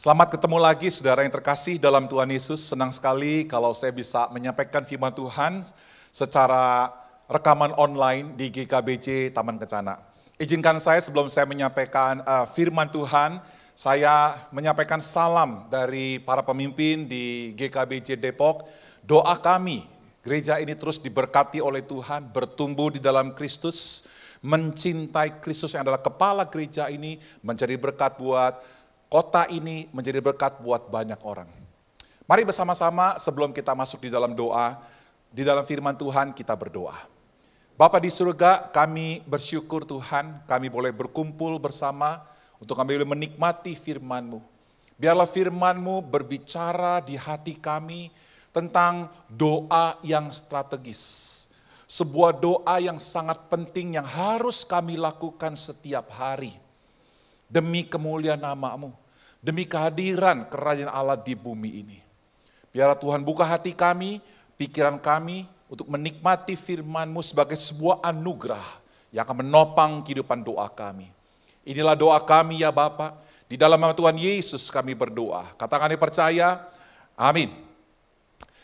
Selamat ketemu lagi saudara yang terkasih dalam Tuhan Yesus. Senang sekali kalau saya bisa menyampaikan firman Tuhan secara rekaman online di GKBJ Taman Kencana. Izinkan saya sebelum saya menyampaikan firman Tuhan, saya menyampaikan salam dari para pemimpin di GKBJ Depok. Doa kami, gereja ini terus diberkati oleh Tuhan, bertumbuh di dalam Kristus, mencintai Kristus yang adalah kepala gereja ini, menjadi berkat buat kota ini, menjadi berkat buat banyak orang. Mari bersama-sama sebelum kita masuk di dalam doa, di dalam firman Tuhan kita berdoa. Bapa di surga, kami bersyukur Tuhan, kami boleh berkumpul bersama untuk kami boleh menikmati firman-Mu. Biarlah firman-Mu berbicara di hati kami tentang doa yang strategis. Sebuah doa yang sangat penting yang harus kami lakukan setiap hari. Demi kemuliaan nama-Mu, demi kehadiran kerajaan Allah di bumi ini. Biarlah Tuhan buka hati kami, pikiran kami untuk menikmati firman-Mu sebagai sebuah anugerah yang akan menopang kehidupan doa kami. Inilah doa kami ya Bapa, di dalam nama Tuhan Yesus kami berdoa. Katakan percaya, amin.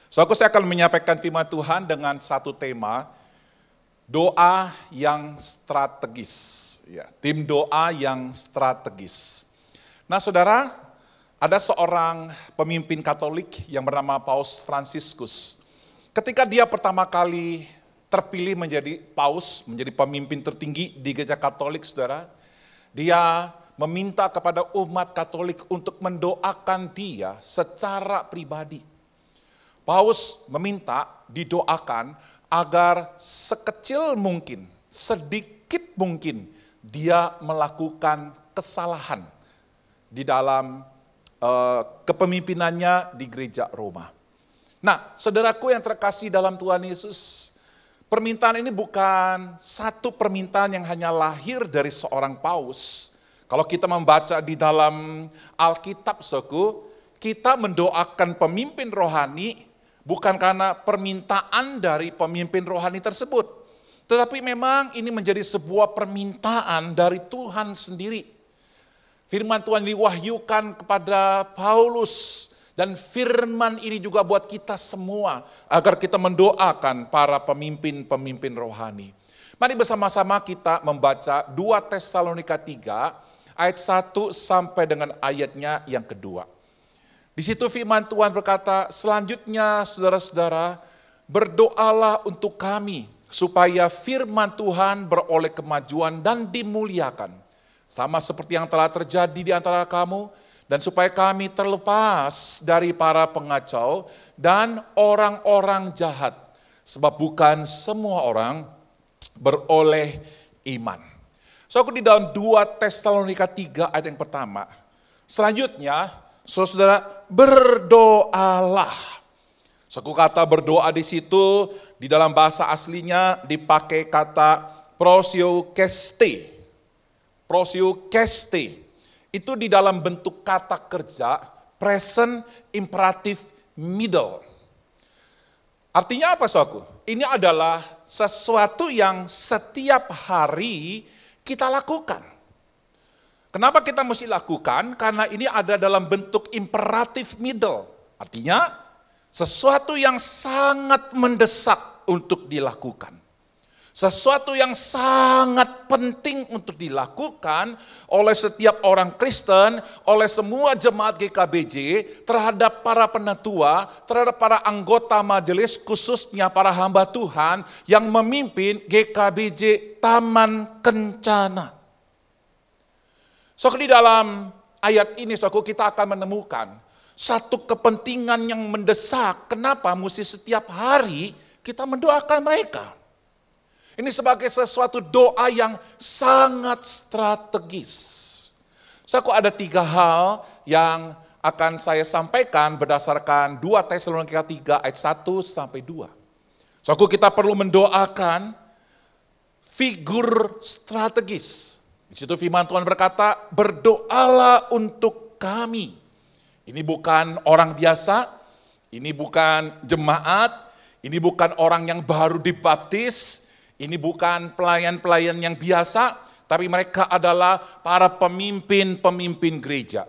Saudaraku, saya akan menyampaikan firman Tuhan dengan satu tema, doa yang strategis, ya, tim doa yang strategis. Nah saudara, ada seorang pemimpin Katolik yang bernama Paus Fransiskus. Ketika dia pertama kali terpilih menjadi paus, menjadi pemimpin tertinggi di gereja Katolik saudara, dia meminta kepada umat Katolik untuk mendoakan dia secara pribadi. Paus meminta didoakan agar sekecil mungkin, sedikit mungkin dia melakukan kesalahan di dalam kepemimpinannya di gereja Roma. Nah, saudaraku yang terkasih dalam Tuhan Yesus, permintaan ini bukan satu permintaan yang hanya lahir dari seorang paus. Kalau kita membaca di dalam Alkitab, saudaraku, kita mendoakan pemimpin rohani bukan karena permintaan dari pemimpin rohani tersebut. Tetapi memang ini menjadi sebuah permintaan dari Tuhan sendiri. Firman Tuhan diwahyukan kepada Paulus. Dan firman ini juga buat kita semua. Agar kita mendoakan para pemimpin-pemimpin rohani. Mari bersama-sama kita membaca 2 Tesalonika 3 ayat 1 sampai dengan ayatnya yang kedua. Di situ firman Tuhan berkata, selanjutnya saudara-saudara, berdoalah untuk kami, supaya firman Tuhan beroleh kemajuan dan dimuliakan. Sama seperti yang telah terjadi di antara kamu, dan supaya kami terlepas dari para pengacau dan orang-orang jahat. Sebab bukan semua orang beroleh iman. So, di dalam 2 Tesalonika 3 ayat yang pertama, selanjutnya, saudara, berdoalah. Suku kata berdoa di situ, di dalam bahasa aslinya dipakai kata prosiokeste. Prosiokeste. Itu di dalam bentuk kata kerja, present imperative middle. Artinya apa, saudaraku? Ini adalah sesuatu yang setiap hari kita lakukan. Kenapa kita mesti lakukan? Karena ini ada dalam bentuk imperative middle. Artinya sesuatu yang sangat mendesak untuk dilakukan. Sesuatu yang sangat penting untuk dilakukan oleh setiap orang Kristen, oleh semua jemaat GKBJ, terhadap para penatua, terhadap para anggota majelis, khususnya para hamba Tuhan yang memimpin GKBJ Taman Kencana. So, di dalam ayat ini, saudaraku, kita akan menemukan satu kepentingan yang mendesak. Kenapa mesti setiap hari kita mendoakan mereka? Ini sebagai sesuatu doa yang sangat strategis. Saudaraku, ada 3 hal yang akan saya sampaikan berdasarkan 2 Tesalonika 3 ayat 1 sampai 2. Saudaraku, kita perlu mendoakan figur strategis. Di situ firman Tuhan berkata, berdoalah untuk kami. Ini bukan orang biasa, ini bukan jemaat, ini bukan orang yang baru dibaptis, ini bukan pelayan-pelayan yang biasa, tapi mereka adalah para pemimpin-pemimpin gereja.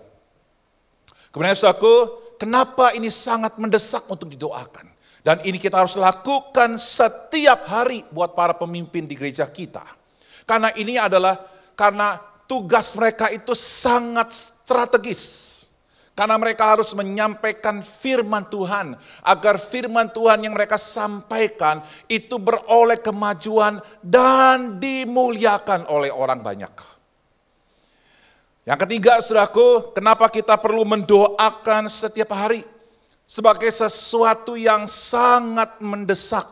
Kemudian saudaraku, kenapa ini sangat mendesak untuk didoakan? Dan ini kita harus lakukan setiap hari buat para pemimpin di gereja kita. Karena ini adalah karena tugas mereka itu sangat strategis. Karena mereka harus menyampaikan firman Tuhan, agar firman Tuhan yang mereka sampaikan itu beroleh kemajuan dan dimuliakan oleh orang banyak. Yang ketiga, saudaraku, kenapa kita perlu mendoakan setiap hari? Sebagai sesuatu yang sangat mendesak.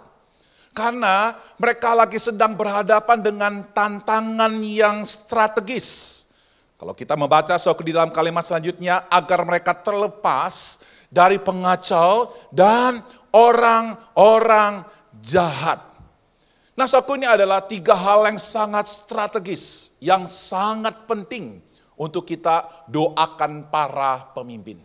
Karena mereka lagi sedang berhadapan dengan tantangan yang strategis. Kalau kita membaca di dalam kalimat selanjutnya, agar mereka terlepas dari pengacau dan orang-orang jahat. Nah, saudaraku, ini adalah 3 hal yang sangat strategis, yang sangat penting untuk kita doakan para pemimpin.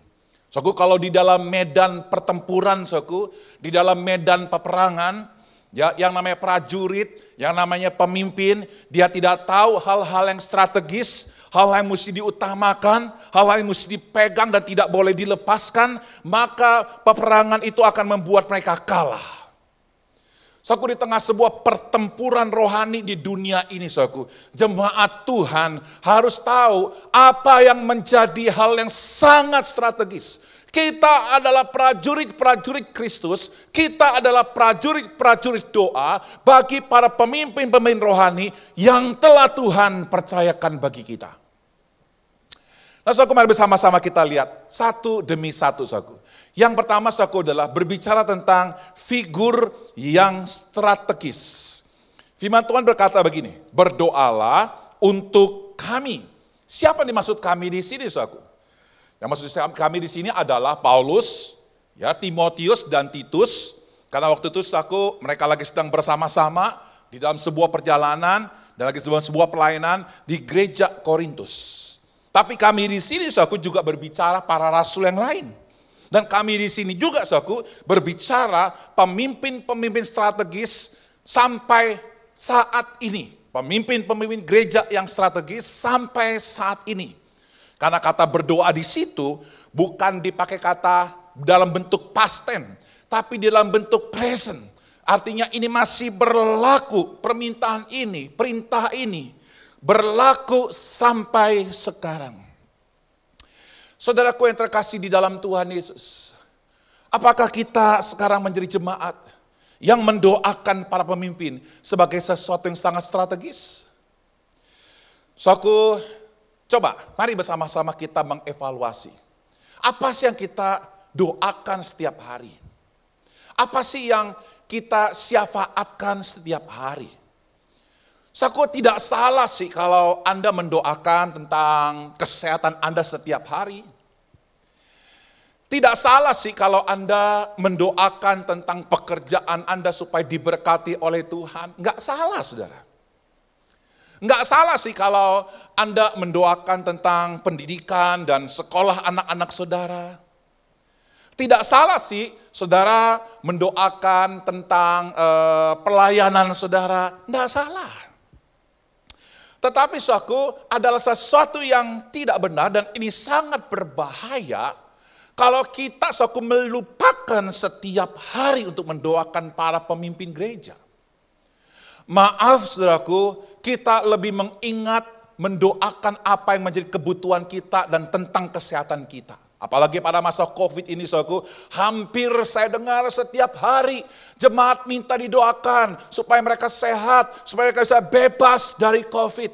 Saudaraku, kalau di dalam medan pertempuran, saudaraku, di dalam medan peperangan, ya, yang namanya prajurit, yang namanya pemimpin, dia tidak tahu hal-hal yang strategis, hal-hal yang mesti diutamakan, hal-hal yang mesti dipegang dan tidak boleh dilepaskan, maka peperangan itu akan membuat mereka kalah. Saudaraku, di tengah sebuah pertempuran rohani di dunia ini, saudaraku, jemaat Tuhan harus tahu apa yang menjadi hal yang sangat strategis. Kita adalah prajurit-prajurit Kristus, kita adalah prajurit-prajurit doa bagi para pemimpin-pemimpin rohani yang telah Tuhan percayakan bagi kita. Nah, saudaraku, mari bersama-sama kita lihat satu demi satu, saudaraku. Yang pertama, saudaraku, adalah berbicara tentang figur yang strategis. Firman Tuhan berkata begini, berdoalah untuk kami. Siapa yang dimaksud kami di sini, saudaraku? Yang maksud kami di sini adalah Paulus, ya, Timotius dan Titus. Karena waktu itu, saudaraku, mereka lagi sedang bersama-sama di dalam sebuah perjalanan dan lagi dalam sebuah pelayanan di gereja Korintus. Tapi kami di sini, saudaraku, juga berbicara para rasul yang lain. Dan kami di sini juga, saudaraku, berbicara pemimpin-pemimpin strategis sampai saat ini. Pemimpin-pemimpin gereja yang strategis sampai saat ini. Karena kata berdoa di situ bukan dipakai kata dalam bentuk past tense, tapi dalam bentuk present. Artinya ini masih berlaku, permintaan ini, perintah ini berlaku sampai sekarang. Saudaraku yang terkasih di dalam Tuhan Yesus, apakah kita sekarang menjadi jemaat yang mendoakan para pemimpin sebagai sesuatu yang sangat strategis? Saudaraku, coba mari bersama-sama kita mengevaluasi. Apa sih yang kita doakan setiap hari? Apa sih yang kita syafaatkan setiap hari? Saudaraku, tidak salah sih kalau Anda mendoakan tentang kesehatan Anda setiap hari. Tidak salah sih kalau Anda mendoakan tentang pekerjaan Anda supaya diberkati oleh Tuhan. Enggak salah, saudara. Enggak salah sih kalau Anda mendoakan tentang pendidikan dan sekolah anak-anak saudara. Tidak salah sih saudara mendoakan tentang pelayanan saudara. Enggak salah. Tetapi saudaraku, adalah sesuatu yang tidak benar dan ini sangat berbahaya kalau kita, saudaraku, melupakan setiap hari untuk mendoakan para pemimpin gereja. Maaf, saudaraku, kita lebih mengingat mendoakan apa yang menjadi kebutuhan kita dan tentang kesehatan kita. Apalagi pada masa COVID ini, saudaraku, hampir saya dengar setiap hari jemaat minta didoakan supaya mereka sehat, supaya mereka bisa bebas dari COVID.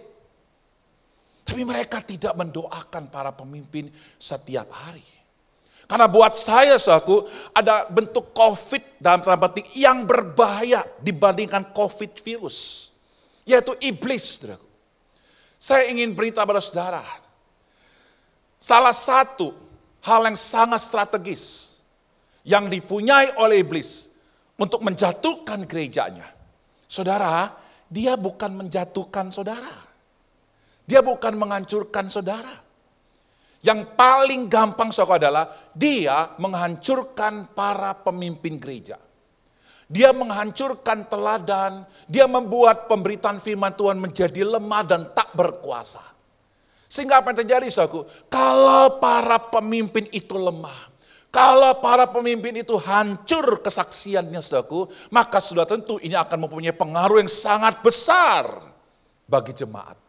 Tapi mereka tidak mendoakan para pemimpin setiap hari. Karena buat saya, saudaraku, ada bentuk COVID dalam tanda petik yang berbahaya dibandingkan COVID virus, yaitu iblis, saudaraku. Saya ingin berita pada saudara, salah satu hal yang sangat strategis yang dipunyai oleh iblis untuk menjatuhkan gerejanya. Saudara, dia bukan menjatuhkan saudara. Dia bukan menghancurkan saudara. Yang paling gampang, saudara, adalah dia menghancurkan para pemimpin gereja. Dia menghancurkan teladan, dia membuat pemberitaan firman Tuhan menjadi lemah dan tak berkuasa. Sehingga apa yang terjadi, saudaraku? Kalau para pemimpin itu lemah, kalau para pemimpin itu hancur kesaksiannya, saudaraku, maka sudah tentu ini akan mempunyai pengaruh yang sangat besar bagi jemaat.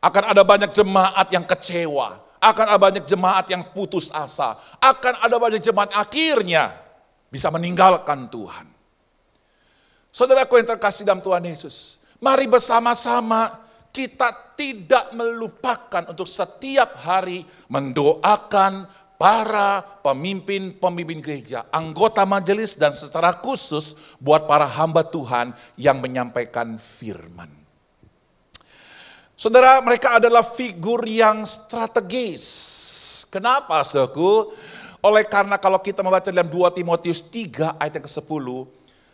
Akan ada banyak jemaat yang kecewa, akan ada banyak jemaat yang putus asa, akan ada banyak jemaat akhirnya bisa meninggalkan Tuhan. Saudaraku yang terkasih dalam Tuhan Yesus, mari bersama-sama kita tidak melupakan untuk setiap hari mendoakan para pemimpin-pemimpin gereja, anggota majelis, dan secara khusus buat para hamba Tuhan yang menyampaikan firman. Saudara, mereka adalah figur yang strategis. Kenapa, saudaraku? Oleh karena kalau kita membaca dalam 2 Timotius 3 ayat yang ke-10,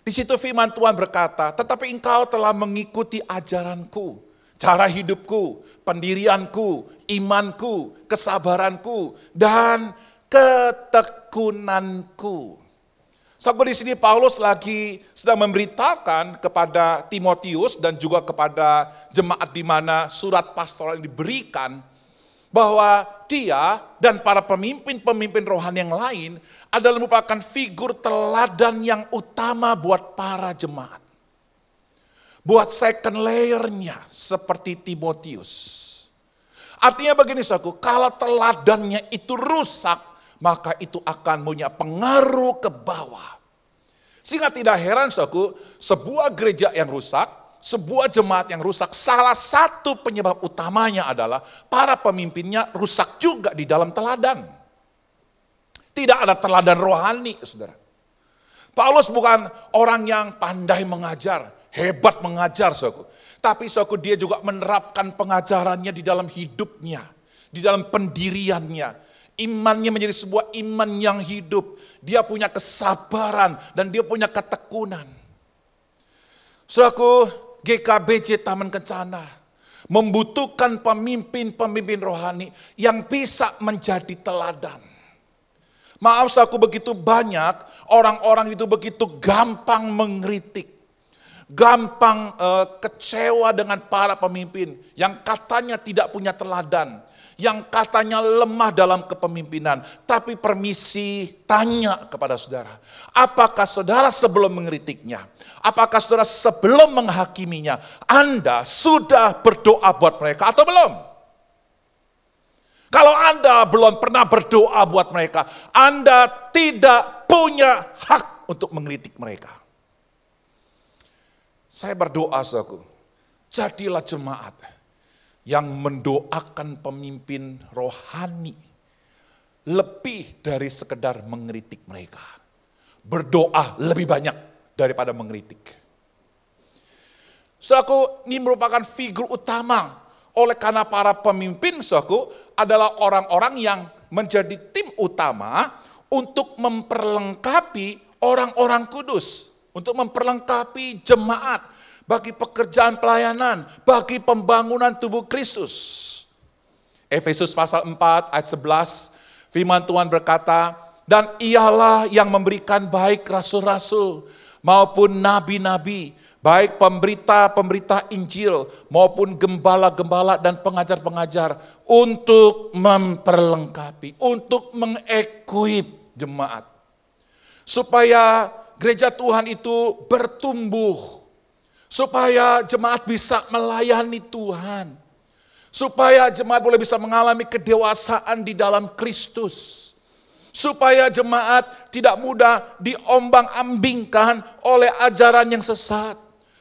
di situ firman Tuhan berkata, tetapi engkau telah mengikuti ajaranku, cara hidupku, pendirianku, imanku, kesabaranku, dan ketekunanku. Sampai di sini Paulus lagi sedang memberitakan kepada Timotius dan juga kepada jemaat di mana surat pastoral yang diberikan, bahwa dia dan para pemimpin-pemimpin rohani yang lain adalah merupakan figur teladan yang utama buat para jemaat. Buat second layer-nya seperti Timotius. Artinya begini, saudaraku, kalau teladannya itu rusak, maka itu akan punya pengaruh ke bawah. Sehingga tidak heran, saudaraku, sebuah gereja yang rusak, sebuah jemaat yang rusak, salah satu penyebab utamanya adalah para pemimpinnya rusak juga di dalam teladan. Tidak ada teladan rohani, saudara. Paulus bukan orang yang pandai mengajar, hebat mengajar, saudaraku. Tapi saudaraku, dia juga menerapkan pengajarannya di dalam hidupnya, di dalam pendiriannya. Imannya menjadi sebuah iman yang hidup. Dia punya kesabaran dan dia punya ketekunan. Saudaraku, GKBJ Taman Kencana membutuhkan pemimpin-pemimpin rohani yang bisa menjadi teladan. Maaf, saudaraku, begitu banyak orang-orang itu begitu gampang mengkritik. Gampang kecewa dengan para pemimpin yang katanya tidak punya teladan, yang katanya lemah dalam kepemimpinan. Tapi permisi tanya kepada saudara, apakah saudara sebelum mengkritiknya, apakah saudara sebelum menghakiminya, Anda sudah berdoa buat mereka atau belum? Kalau Anda belum pernah berdoa buat mereka, Anda tidak punya hak untuk mengkritik mereka. Saya berdoa, saudaraku, jadilah jemaat yang mendoakan pemimpin rohani lebih dari sekedar mengkritik mereka. Berdoa lebih banyak daripada mengkritik. Saudaraku, ini merupakan figur utama. Oleh karena para pemimpin, saudaraku, adalah orang-orang yang menjadi tim utama untuk memperlengkapi orang-orang kudus. Untuk memperlengkapi jemaat bagi pekerjaan pelayanan, bagi pembangunan tubuh Kristus. Efesus pasal 4 ayat 11, firman Tuhan berkata, dan ialah yang memberikan baik rasul-rasul maupun nabi-nabi, baik pemberita-pemberita Injil maupun gembala-gembala dan pengajar-pengajar untuk memperlengkapi, untuk mengequip jemaat. Supaya gereja Tuhan itu bertumbuh, supaya jemaat bisa melayani Tuhan, supaya jemaat boleh bisa mengalami kedewasaan di dalam Kristus, supaya jemaat tidak mudah diombang-ambingkan oleh ajaran yang sesat,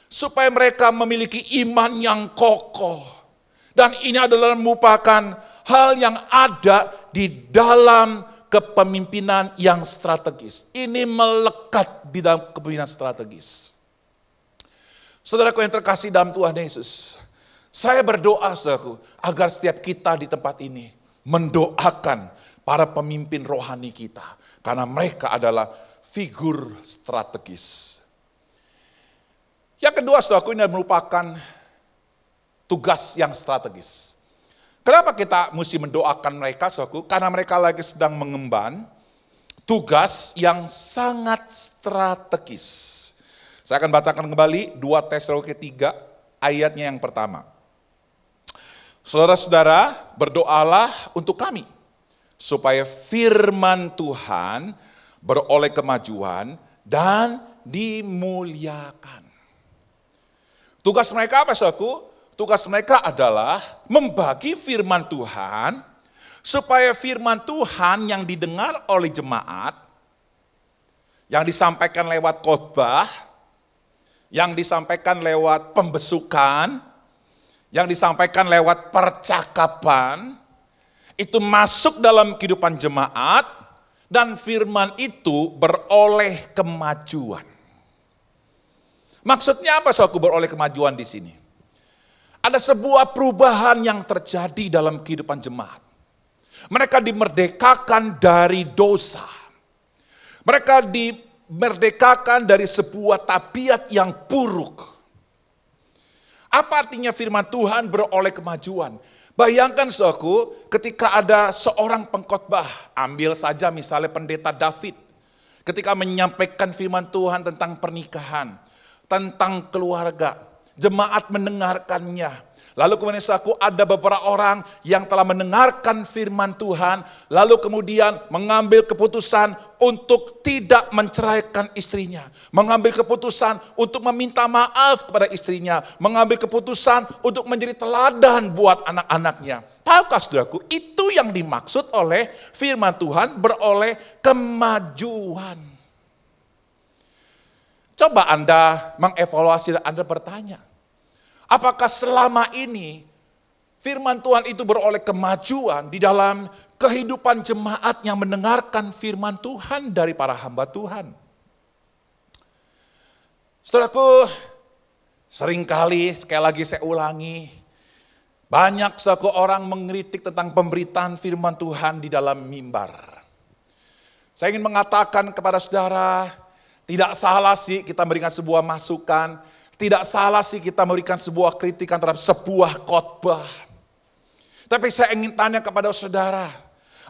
supaya mereka memiliki iman yang kokoh. Dan ini adalah merupakan hal yang ada di dalam kepemimpinan yang strategis. Ini melekat di dalam kepemimpinan strategis. Saudaraku yang terkasih dalam Tuhan Yesus, saya berdoa, saudaraku, agar setiap kita di tempat ini mendoakan para pemimpin rohani kita, karena mereka adalah figur strategis. Yang kedua, saudaraku, ini merupakan tugas yang strategis. Kenapa kita mesti mendoakan mereka, saudaraku? Karena mereka lagi sedang mengemban tugas yang sangat strategis. Saya akan bacakan kembali 2 Tesalonika 3 ayatnya yang pertama. Saudara-saudara, berdoalah untuk kami, supaya firman Tuhan beroleh kemajuan dan dimuliakan. Tugas mereka apa, saudaraku? Tugas mereka adalah membagi firman Tuhan, supaya firman Tuhan yang didengar oleh jemaat, yang disampaikan lewat khotbah, yang disampaikan lewat pembesukan, yang disampaikan lewat percakapan, itu masuk dalam kehidupan jemaat, dan firman itu beroleh kemajuan. Maksudnya apa, saudaraku, beroleh kemajuan di sini? Ada sebuah perubahan yang terjadi dalam kehidupan jemaat. Mereka dimerdekakan dari dosa. Mereka dimerdekakan dari sebuah tabiat yang buruk. Apa artinya firman Tuhan beroleh kemajuan? Bayangkan, saudaraku, ketika ada seorang pengkhotbah, ambil saja misalnya pendeta David, ketika menyampaikan firman Tuhan tentang pernikahan, tentang keluarga, jemaat mendengarkannya. Lalu kemudian, saudaraku, ada beberapa orang yang telah mendengarkan firman Tuhan, lalu kemudian mengambil keputusan untuk tidak menceraikan istrinya, mengambil keputusan untuk meminta maaf kepada istrinya, mengambil keputusan untuk menjadi teladan buat anak-anaknya. Tahukah, saudaraku, itu yang dimaksud oleh firman Tuhan beroleh kemajuan. Coba Anda mengevaluasi dan Anda bertanya, apakah selama ini firman Tuhan itu beroleh kemajuan di dalam kehidupan jemaat yang mendengarkan firman Tuhan dari para hamba Tuhan? Saudaraku, seringkali, sekali lagi saya ulangi, banyak, saudaraku, orang mengkritik tentang pemberitaan firman Tuhan di dalam mimbar. Saya ingin mengatakan kepada saudara, tidak salah sih kita memberikan sebuah masukan, tidak salah sih kita memberikan sebuah kritikan terhadap sebuah khotbah. Tapi saya ingin tanya kepada saudara,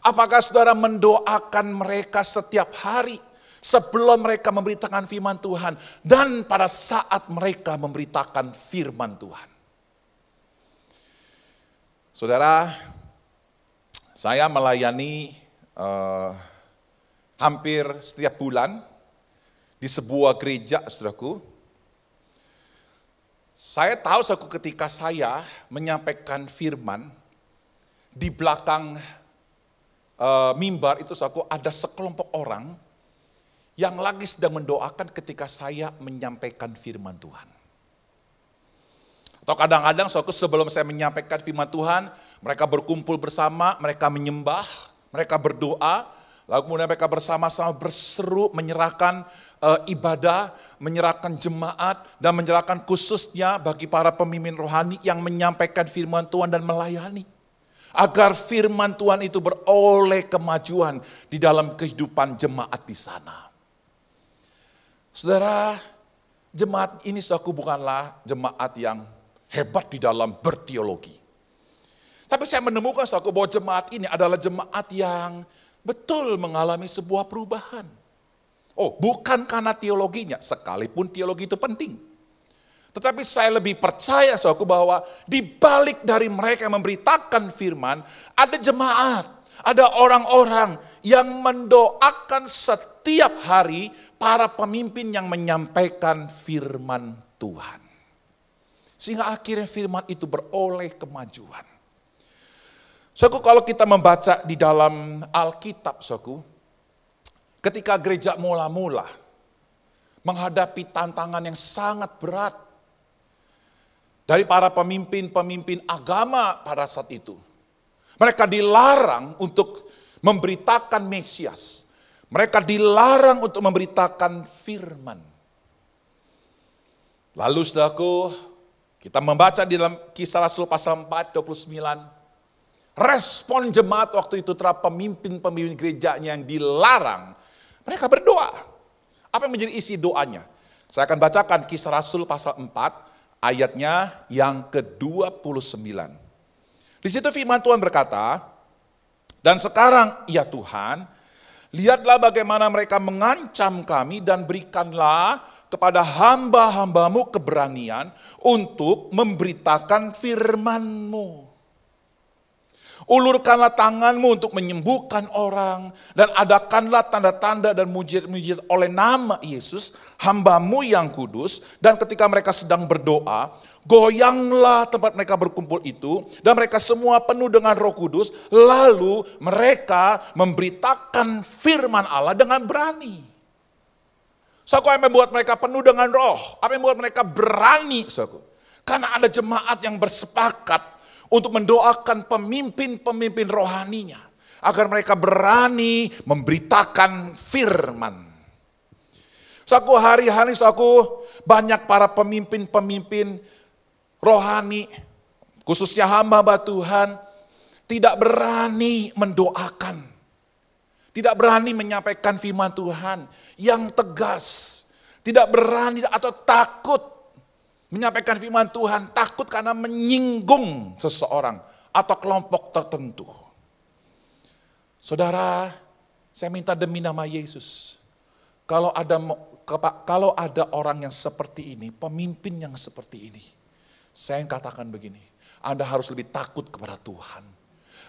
apakah saudara mendoakan mereka setiap hari sebelum mereka memberitakan firman Tuhan dan pada saat mereka memberitakan firman Tuhan? Saudara, saya melayani hampir setiap bulan di sebuah gereja, saudaraku. Saya tahu, saudaraku, ketika saya menyampaikan firman, di belakang mimbar itu, saudaraku, ada sekelompok orang yang lagi sedang mendoakan ketika saya menyampaikan firman Tuhan. Atau kadang-kadang, saudaraku, sebelum saya menyampaikan firman Tuhan, mereka berkumpul bersama, mereka menyembah, mereka berdoa, lalu kemudian mereka bersama-sama berseru menyerahkan ibadah, menyerahkan jemaat, dan menyerahkan khususnya bagi para pemimpin rohani yang menyampaikan firman Tuhan dan melayani. Agar firman Tuhan itu beroleh kemajuan di dalam kehidupan jemaat di sana. Saudara, jemaat ini, saudaraku, bukanlah jemaat yang hebat di dalam berteologi. Tapi saya menemukan, saudaraku, bahwa jemaat ini adalah jemaat yang betul mengalami sebuah perubahan. Oh, bukan karena teologinya, sekalipun teologi itu penting. Tetapi saya lebih percaya, saudaraku, bahwa di balik dari mereka yang memberitakan firman, ada jemaat, ada orang-orang yang mendoakan setiap hari para pemimpin yang menyampaikan firman Tuhan. Sehingga akhirnya firman itu beroleh kemajuan. Saudaraku, kalau kita membaca di dalam Alkitab, saudaraku, ketika gereja mula-mula menghadapi tantangan yang sangat berat dari para pemimpin-pemimpin agama pada saat itu. Mereka dilarang untuk memberitakan Mesias. Mereka dilarang untuk memberitakan firman. Lalu, saudaraku, kita membaca di dalam Kisah Rasul pasal 4, 29. Respon jemaat waktu itu terhadap pemimpin-pemimpin gerejanya yang dilarang. Mereka berdoa. Apa yang menjadi isi doanya? Saya akan bacakan Kisah Rasul pasal 4, ayatnya yang ke-29. Di situ firman Tuhan berkata, "Dan sekarang ya Tuhan, lihatlah bagaimana mereka mengancam kami dan berikanlah kepada hamba-hambamu keberanian untuk memberitakan firman-Mu." Ulurkanlah tanganmu untuk menyembuhkan orang, dan adakanlah tanda-tanda dan mujizat-mujizat oleh nama Yesus, hamba-Mu yang kudus. Dan ketika mereka sedang berdoa, goyanglah tempat mereka berkumpul itu, dan mereka semua penuh dengan Roh Kudus. Lalu mereka memberitakan firman Allah dengan berani. Saudaraku, apa yang membuat mereka penuh dengan roh? Apa yang membuat mereka berani? Saudaraku, karena ada jemaat yang bersepakat untuk mendoakan pemimpin-pemimpin rohaninya, agar mereka berani memberitakan firman. Saudaraku, hari-hari saudaraku, banyak para pemimpin-pemimpin rohani, khususnya hamba Tuhan, tidak berani mendoakan, tidak berani menyampaikan firman Tuhan yang tegas, tidak berani atau takut menyampaikan firman Tuhan, takut karena menyinggung seseorang atau kelompok tertentu. Saudara, saya minta demi nama Yesus, kalau ada orang yang seperti ini, pemimpin yang seperti ini, saya katakan begini, Anda harus lebih takut kepada Tuhan.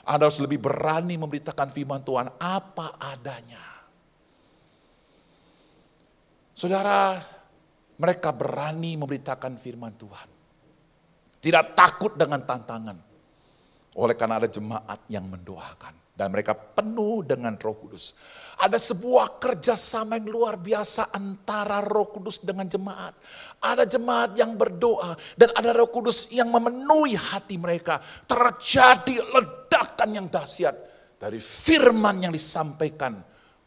Anda harus lebih berani memberitakan firman Tuhan apa adanya. Saudara, mereka berani memberitakan firman Tuhan. Tidak takut dengan tantangan. Oleh karena ada jemaat yang mendoakan. Dan mereka penuh dengan Roh Kudus. Ada sebuah kerjasama yang luar biasa antara Roh Kudus dengan jemaat. Ada jemaat yang berdoa dan ada Roh Kudus yang memenuhi hati mereka. Terjadi ledakan yang dahsyat dari firman yang disampaikan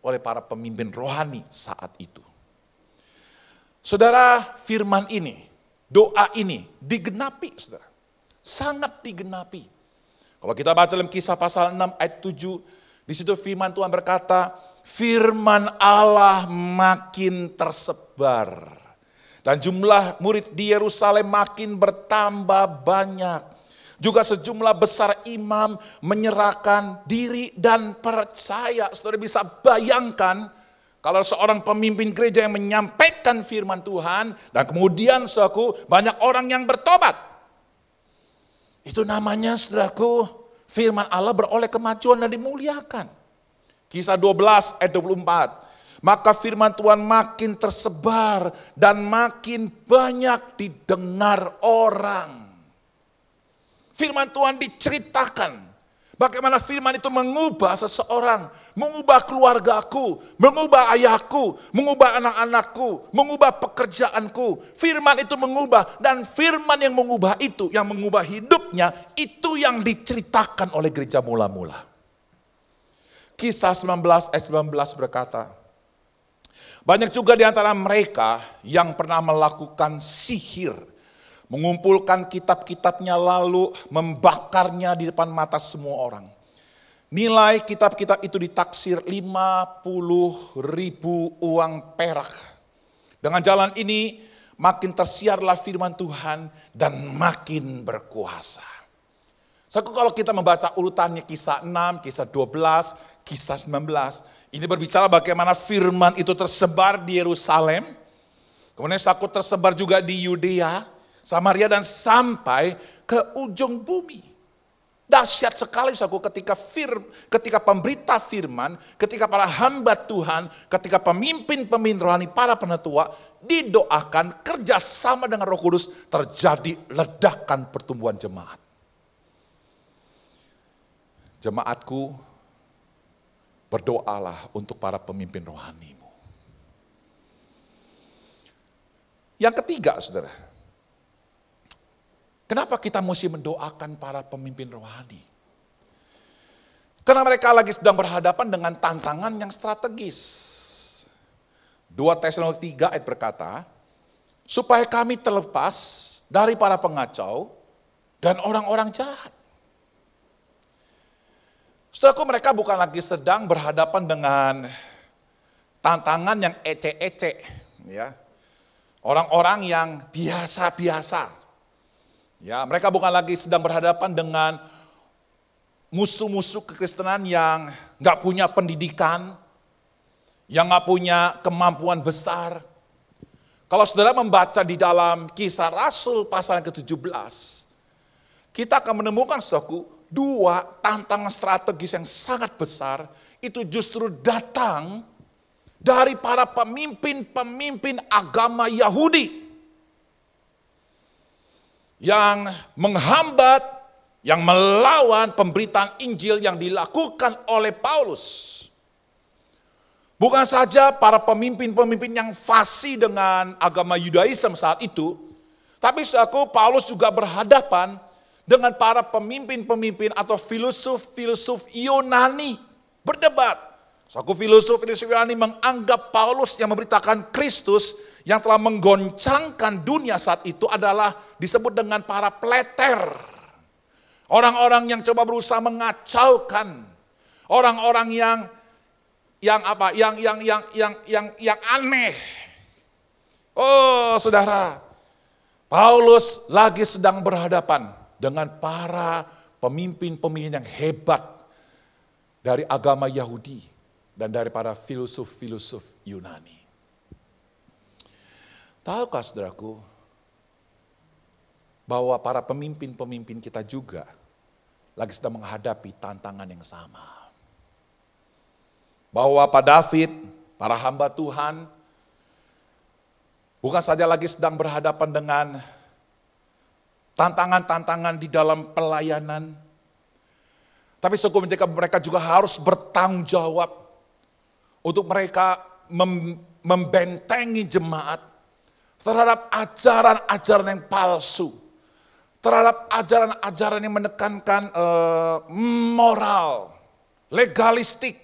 oleh para pemimpin rohani saat itu. Saudara, firman ini, doa ini digenapi, saudara. Sangat digenapi. Kalau kita baca dalam Kisah pasal 6 ayat 7, di situ firman Tuhan berkata, firman Allah makin tersebar. Dan jumlah murid di Yerusalem makin bertambah banyak. Juga sejumlah besar imam menyerahkan diri dan percaya. Saudara bisa bayangkan, kalau seorang pemimpin gereja yang menyampaikan firman Tuhan, dan kemudian saudaraku, banyak orang yang bertobat. Itu namanya saudaraku, firman Allah beroleh kemajuan dan dimuliakan. Kisah 12 ayat 24. Maka firman Tuhan makin tersebar dan makin banyak didengar orang. Firman Tuhan diceritakan. Bagaimana firman itu mengubah seseorang, mengubah keluargaku, mengubah ayahku, mengubah anak-anakku, mengubah pekerjaanku. Firman itu mengubah, dan firman yang mengubah itu, yang mengubah hidupnya, itu yang diceritakan oleh gereja mula-mula. Kisah 19 ayat 19 berkata, banyak juga di antara mereka yang pernah melakukan sihir, mengumpulkan kitab-kitabnya lalu membakarnya di depan mata semua orang. Nilai kitab-kitab itu ditaksir 50.000 uang perak. Dengan jalan ini makin tersiarlah firman Tuhan dan makin berkuasa. So, kalau kita membaca urutannya Kisah 6, Kisah 12, Kisah 19, ini berbicara bagaimana firman itu tersebar di Yerusalem, kemudian takut tersebar juga di Yudea, Samaria, dan sampai ke ujung bumi. Dahsyat sekali saudaraku ketika pemberita firman, ketika para hamba Tuhan, ketika pemimpin-pemimpin rohani, para penatua didoakan kerjasama dengan Roh Kudus, terjadi ledakan pertumbuhan jemaat. Jemaatku, berdoalah untuk para pemimpin rohanimu. Yang ketiga, saudara, kenapa kita mesti mendoakan para pemimpin rohani? Karena mereka lagi sedang berhadapan dengan tantangan yang strategis. 2 Tesalonika 3 ayat berkata, supaya kami terlepas dari para pengacau dan orang-orang jahat. Saudaraku, mereka bukan lagi sedang berhadapan dengan tantangan yang ece-ece, ya. Orang-orang yang biasa-biasa. Ya, mereka bukan lagi sedang berhadapan dengan musuh-musuh kekristenan yang nggak punya pendidikan, yang nggak punya kemampuan besar. Kalau saudara membaca di dalam Kisah Rasul pasal ke-17, kita akan menemukan saudaraku, dua tantangan strategis yang sangat besar itu justru datang dari para pemimpin-pemimpin agama Yahudi yang menghambat, yang melawan pemberitaan Injil yang dilakukan oleh Paulus. Bukan saja para pemimpin-pemimpin yang fasih dengan agama Yudaisme saat itu, tapi saudaraku, Paulus juga berhadapan dengan para pemimpin-pemimpin atau filosof-filosof Yunani berdebat. Saudaraku, filosof-filosof Yunani menganggap Paulus yang memberitakan Kristus yang telah menggoncangkan dunia saat itu adalah disebut dengan para pleter. Orang-orang yang coba berusaha mengacaukan, orang-orang yang aneh. Oh, saudara, Paulus lagi sedang berhadapan dengan para pemimpin-pemimpin yang hebat dari agama Yahudi dan daripada filosof-filosof Yunani. Tahukah saudaraku, bahwa para pemimpin-pemimpin kita juga lagi sedang menghadapi tantangan yang sama. Bahwa Pak David, para hamba Tuhan, bukan saja lagi sedang berhadapan dengan tantangan-tantangan di dalam pelayanan, tapi mereka juga harus bertanggung jawab untuk mereka membentengi jemaat terhadap ajaran-ajaran yang palsu, terhadap ajaran-ajaran yang menekankan moral, legalistik,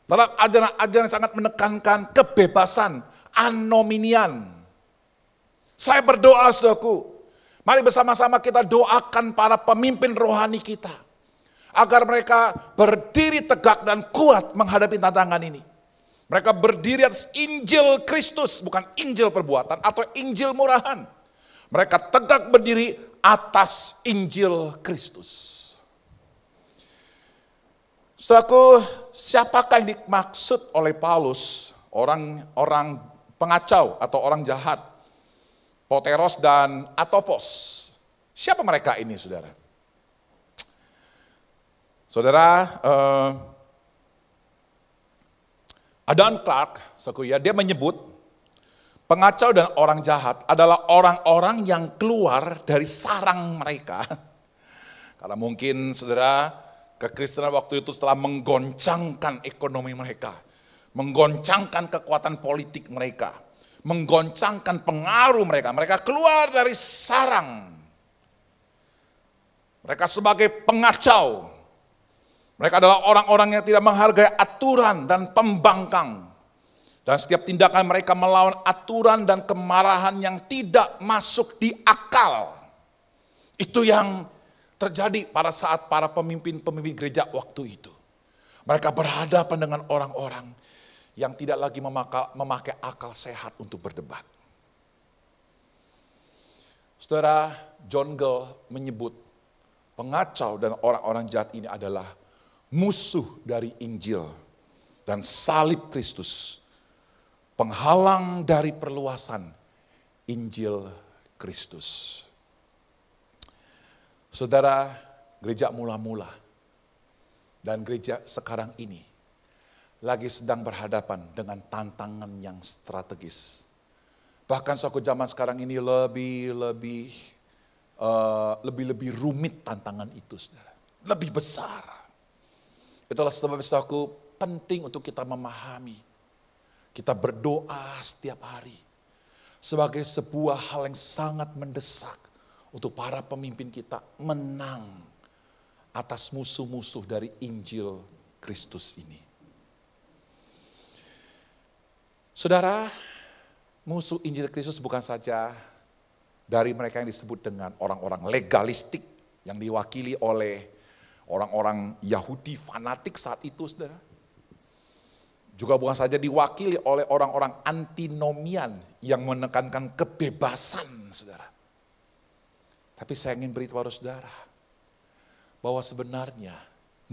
terhadap ajaran-ajaran yang sangat menekankan kebebasan, anominian. Saya berdoa, saudaraku, mari bersama-sama kita doakan para pemimpin rohani kita, agar mereka berdiri tegak dan kuat menghadapi tantangan ini. Mereka berdiri atas Injil Kristus, bukan Injil perbuatan atau Injil murahan. Mereka tegak berdiri atas Injil Kristus. Saudaraku, siapakah yang dimaksud oleh Paulus? Orang pengacau atau orang jahat. Poteros dan Atopos. Siapa mereka ini, saudara? Saudara, Adam Clark, dia menyebut pengacau dan orang jahat adalah orang-orang yang keluar dari sarang mereka. Karena mungkin, saudara, kekristenan waktu itu setelah menggoncangkan ekonomi mereka, menggoncangkan kekuatan politik mereka, menggoncangkan pengaruh mereka. Mereka keluar dari sarang. Mereka sebagai pengacau. Mereka adalah orang-orang yang tidak menghargai aturan dan pembangkang. Dan setiap tindakan mereka melawan aturan dan kemarahan yang tidak masuk di akal. Itu yang terjadi pada saat para pemimpin-pemimpin gereja waktu itu. Mereka berhadapan dengan orang-orang yang tidak lagi memakai akal sehat untuk berdebat. Saudara, John Gill menyebut pengacau dan orang-orang jahat ini adalah musuh dari Injil dan salib Kristus, penghalang dari perluasan Injil Kristus. Saudara, gereja mula-mula dan gereja sekarang ini lagi sedang berhadapan dengan tantangan yang strategis. Bahkan suatu zaman sekarang ini lebih rumit tantangan itu, saudara. Lebih besar. Itulah sebab saudaraku penting untuk kita memahami. Kita berdoa setiap hari sebagai sebuah hal yang sangat mendesak untuk para pemimpin kita menang atas musuh-musuh dari Injil Kristus ini. Saudara, musuh Injil Kristus bukan saja dari mereka yang disebut dengan orang-orang legalistik yang diwakili oleh orang-orang Yahudi fanatik saat itu, saudara. Juga bukan saja diwakili oleh orang-orang antinomian yang menekankan kebebasan, saudara. Tapi saya ingin beritahu saudara, bahwa sebenarnya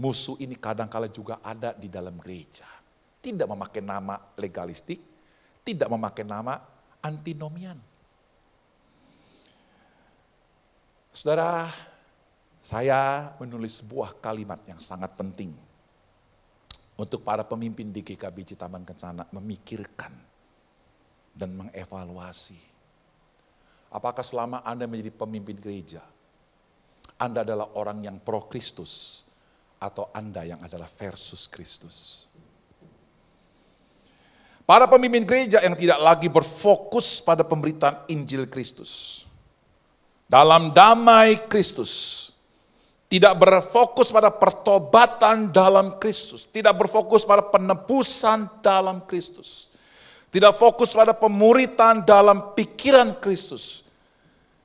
musuh ini kadang-kala juga ada di dalam gereja. Tidak memakai nama legalistik, tidak memakai nama antinomian. Saudara, Saya menulis sebuah kalimat yang sangat penting untuk para pemimpin di GKBJ Taman Kencana memikirkan dan mengevaluasi. Apakah selama Anda menjadi pemimpin gereja, Anda adalah orang yang pro Kristus atau Anda yang adalah versus Kristus? Para pemimpin gereja yang tidak lagi berfokus pada pemberitaan Injil Kristus, dalam damai Kristus, tidak berfokus pada pertobatan dalam Kristus, tidak berfokus pada penebusan dalam Kristus, tidak fokus pada pemuritan dalam pikiran Kristus,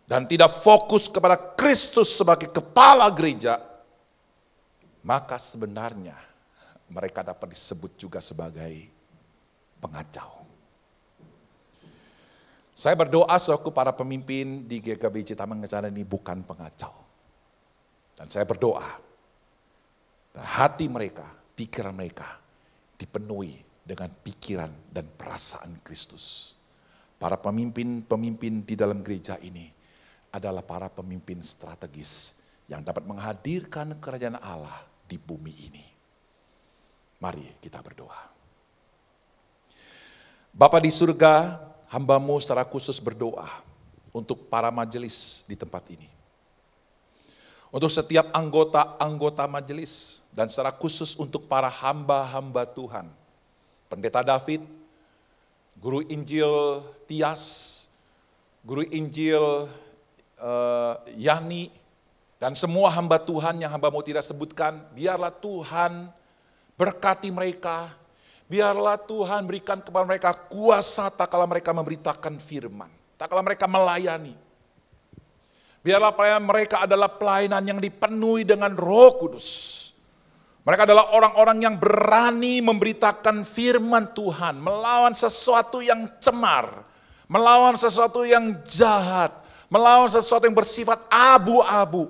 dan tidak fokus kepada Kristus sebagai kepala gereja, maka sebenarnya mereka dapat disebut juga sebagai pengacau. Saya berdoa selaku para pemimpin di GKBJ Taman Kencana ini bukan pengacau. Dan saya berdoa, hati mereka, pikiran mereka dipenuhi dengan pikiran dan perasaan Kristus. Para pemimpin-pemimpin di dalam gereja ini adalah para pemimpin strategis yang dapat menghadirkan kerajaan Allah di bumi ini. Mari kita berdoa. Bapa di surga, hamba-Mu secara khusus berdoa untuk para majelis di tempat ini. Untuk setiap anggota majelis dan secara khusus untuk para hamba-hamba Tuhan. Pendeta David, Guru Injil Tias, Guru Injil Yani, dan semua hamba Tuhan yang hamba-Mu tidak sebutkan, biarlah Tuhan berkati mereka, biarlah Tuhan berikan kepada mereka kuasa tak kala mereka memberitakan firman, tak kala mereka melayani. Biarlah pelayanan mereka adalah pelayanan yang dipenuhi dengan Roh Kudus. Mereka adalah orang-orang yang berani memberitakan firman Tuhan, melawan sesuatu yang cemar, melawan sesuatu yang jahat, melawan sesuatu yang bersifat abu-abu.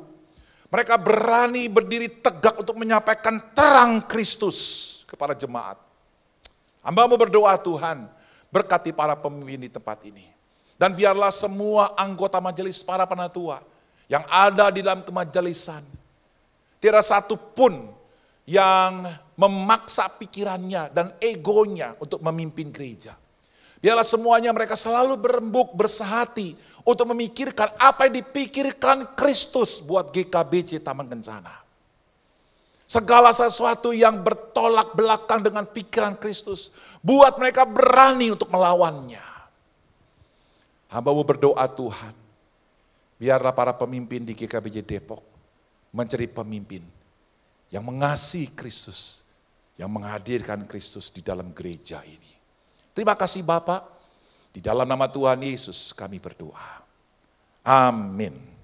Mereka berani berdiri tegak untuk menyampaikan terang Kristus kepada jemaat. Hamba-Mu berdoa Tuhan, berkati para pemimpin di tempat ini. Dan biarlah semua anggota majelis para penatua yang ada di dalam kemajelisan, tidak satu pun yang memaksa pikirannya dan egonya untuk memimpin gereja. Biarlah semuanya mereka selalu berembuk, bersehati untuk memikirkan apa yang dipikirkan Kristus buat GKBJ Taman Kencana. Segala sesuatu yang bertolak belakang dengan pikiran Kristus, buat mereka berani untuk melawannya. Hamba-Mu berdoa Tuhan, biarlah para pemimpin di GKBJ Depok mencari pemimpin yang mengasihi Kristus, yang menghadirkan Kristus di dalam gereja ini. Terima kasih Bapak, di dalam nama Tuhan Yesus kami berdoa. Amin.